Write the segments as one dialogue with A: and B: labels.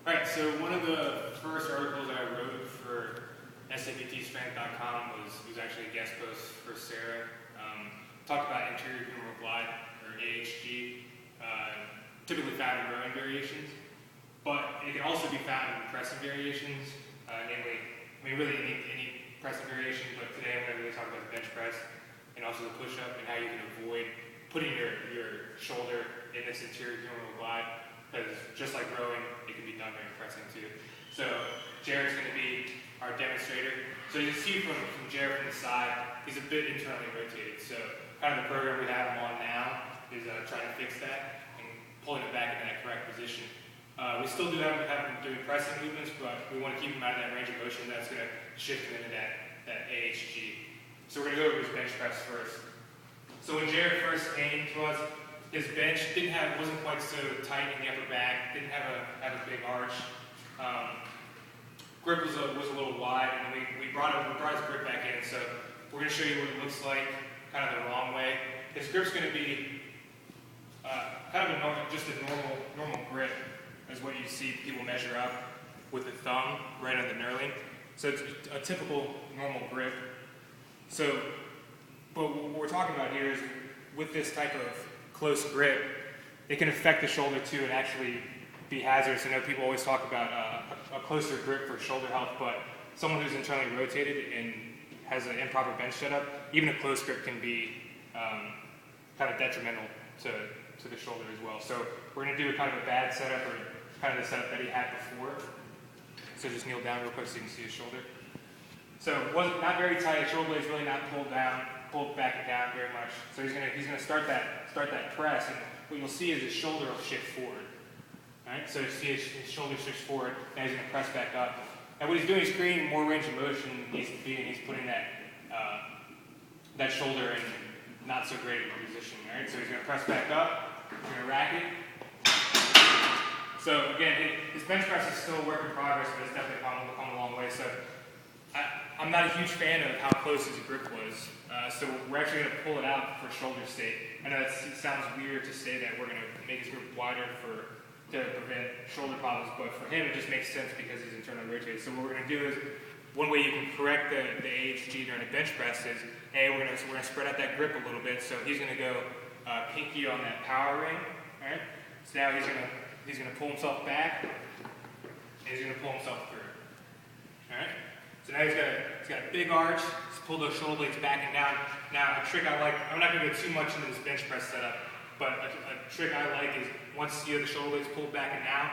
A: Alright, so one of the first articles I wrote for SAPTstrength.com was actually a guest post for Sarah. Talked about anterior humeral glide, or AHG, typically found in rowing variations, but it can also be found in pressing variations, namely, really any pressing variation, but today I'm going to really talk about the bench press and also the push-up and how you can avoid putting your shoulder in this anterior humeral glide. Because just like rowing, it can be done during pressing too. So Jared's going to be our demonstrator. So you can see from Jared from the side, he's a bit internally rotated. So kind of the program we have him on now is trying to fix that and pulling him back in that correct position. We still do have him doing pressing movements, but we want to keep him out of that range of motion that's going to shift him into that AHG. So we're going to go over his bench press first. So when Jared first came to us, his bench wasn't quite so tight in the upper back, didn't have a big arch. Grip was a little wide, and we brought his grip back in. So we're going to show you what it looks like, kind of the wrong way. His grip's going to be kind of just a normal grip, is what you see people measure up with the thumb right on the knurling. So it's a typical normal grip. So, but what we're talking about here is with this type of close grip, it can affect the shoulder too and actually be hazardous. I know people always talk about a closer grip for shoulder health, but someone who's internally rotated and has an improper bench setup, even a close grip can be kind of detrimental to the shoulder as well. So we're going to do kind of a bad setup, or kind of the setup that he had before. So just kneel down real quick so you can see his shoulder. So it wasn't not very tight. His shoulder blade's really not pulled back and down very much. So he's gonna start that press, and what you'll see is his shoulder will shift forward. All right. So you see his shoulder shifts forward, and he's gonna press back up. And what he's doing is creating more range of motion than he needs to be, and he's putting that shoulder in not so great of a position. All right. So he's gonna press back up. He's gonna rack it. So again, his bench press is still a work in progress, but it's definitely come a long way. So I'm not a huge fan of how close his grip was, so we're actually going to pull it out for shoulder state. I know it sounds weird to say that we're going to make his grip wider to prevent shoulder problems, but for him it just makes sense because he's internally rotated. So what we're going to do is, one way you can correct the AHG during a bench press is, we're going to spread out that grip a little bit. So he's going to go pinky on that power ring. All right. So now he's going to pull himself back, and he's going to pull himself through. All right. So now he's got a big arch. He's pulled those shoulder blades back and down. Now a trick I like, I'm not going to go too much into this bench press setup, but a trick I like is once you have the shoulder blades pulled back and down,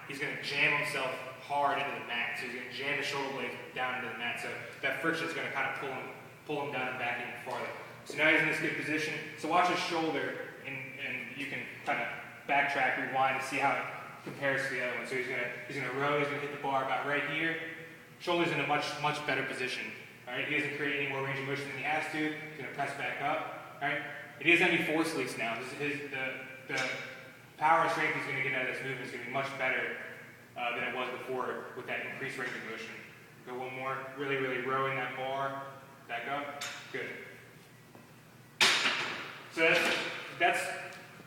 A: he's going to jam himself hard into the mat. So he's going to jam the shoulder blades down into the mat. So that friction is going to kind of pull him down and back even farther. So now he's in this good position. So watch his shoulder, and you can kind of backtrack, rewind, and see how it compares to the other one. So he's gonna row. He's gonna hit the bar about right here. Shoulder's in a much better position. All right, he doesn't create any more range of motion than he has to. He's gonna press back up. All right, he doesn't have any force leaks now. The power and strength he's gonna get out of this movement is gonna be much better than it was before with that increased range of motion. Go one more. Really rowing that bar. Back up. Good. So that's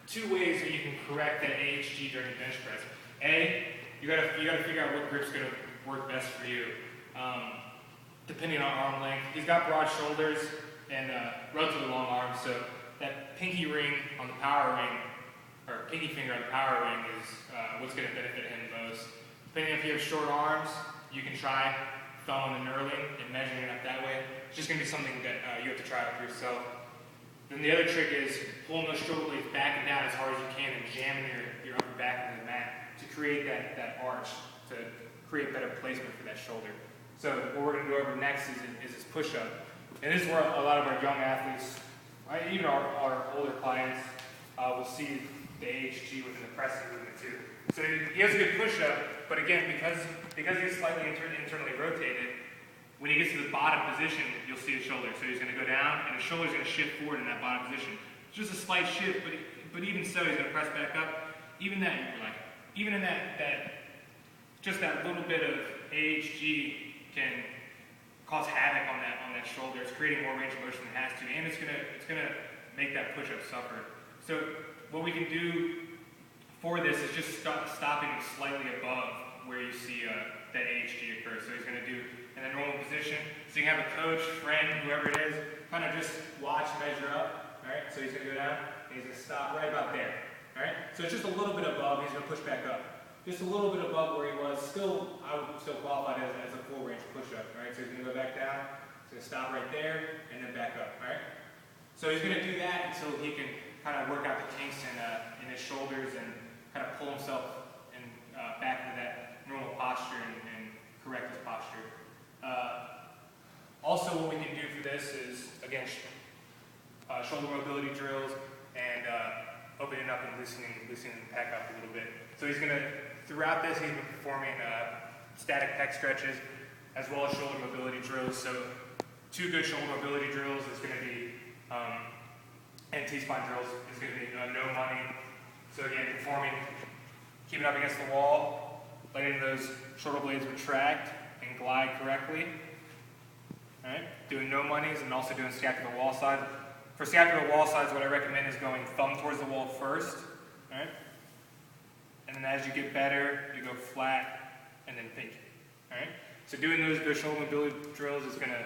A: two ways that you can correct that AHG during bench press. You gotta figure out what grip's gonna work best for you, depending on arm length. He's got broad shoulders and relatively long arms, so that pinky ring on the power ring, or pinky finger on the power ring, is what's gonna benefit him most. Depending if you have short arms, you can try thumb on the knurling and measuring it up that way. It's just gonna be something that you have to try out for yourself. Then the other trick is pulling those shoulder blades back and down as hard as you can and jamming your upper back into the mat to create that arch, to create better placement for that shoulder. So what we're going to go over next is this push-up. And this is where a lot of our young athletes, even our older clients, will see the AHG within the pressing movement too. So he has a good push-up, but again, because he's slightly internally rotated, when he gets to the bottom position, you'll see his shoulder. So he's going to go down, and his shoulder's going to shift forward in that bottom position. It's just a slight shift, but even so, he's going to press back up. Even in that just that little bit of AHG can cause havoc on that shoulder. It's creating more range of motion than it has to, and it's gonna make that push-up suffer. So what we can do for this is just stopping slightly above where you see that AHG occur. So he's going to do in a normal position. So you can have a coach, friend, whoever it is, kind of just watch, measure up. All right. So he's going to go down and he's going to stop right about there. All right. So it's just a little bit above. He's going to push back up. Just a little bit above where he was. Still, I would still qualify it as a full range push-up. All right. So he's going to go back down. He's going to stop right there and then back up. All right. So he's going to do that until he can kind of work out the kinks in his shoulders and kind of pull himself back into that normal posture and correct his posture. Also, what we can do for this is, again, shoulder mobility drills and opening up and loosening the pec up a little bit. So he's going to, throughout this, he's been performing static pec stretches as well as shoulder mobility drills. So 2 good shoulder mobility drills is going to be, and T-spine drills is going to be no money. So again, performing, keeping up against the wall, letting those shoulder blades retract and glide correctly. All right, doing no monies and also doing scapular wall side. For scapular wall sides, what I recommend is going thumb towards the wall first. All right, and then as you get better, you go flat and then pinky. All right, so doing those good shoulder mobility drills is going to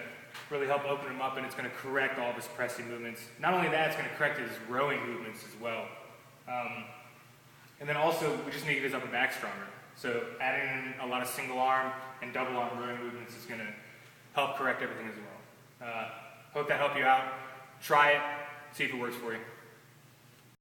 A: really help open him up, and it's going to correct all of his pressing movements. Not only that, it's going to correct his rowing movements as well. And then also, we just need to get his upper back stronger. So adding in a lot of single arm and double arm rowing movements is going to help correct everything as well. Hope that helped you out. Try it, see if it works for you.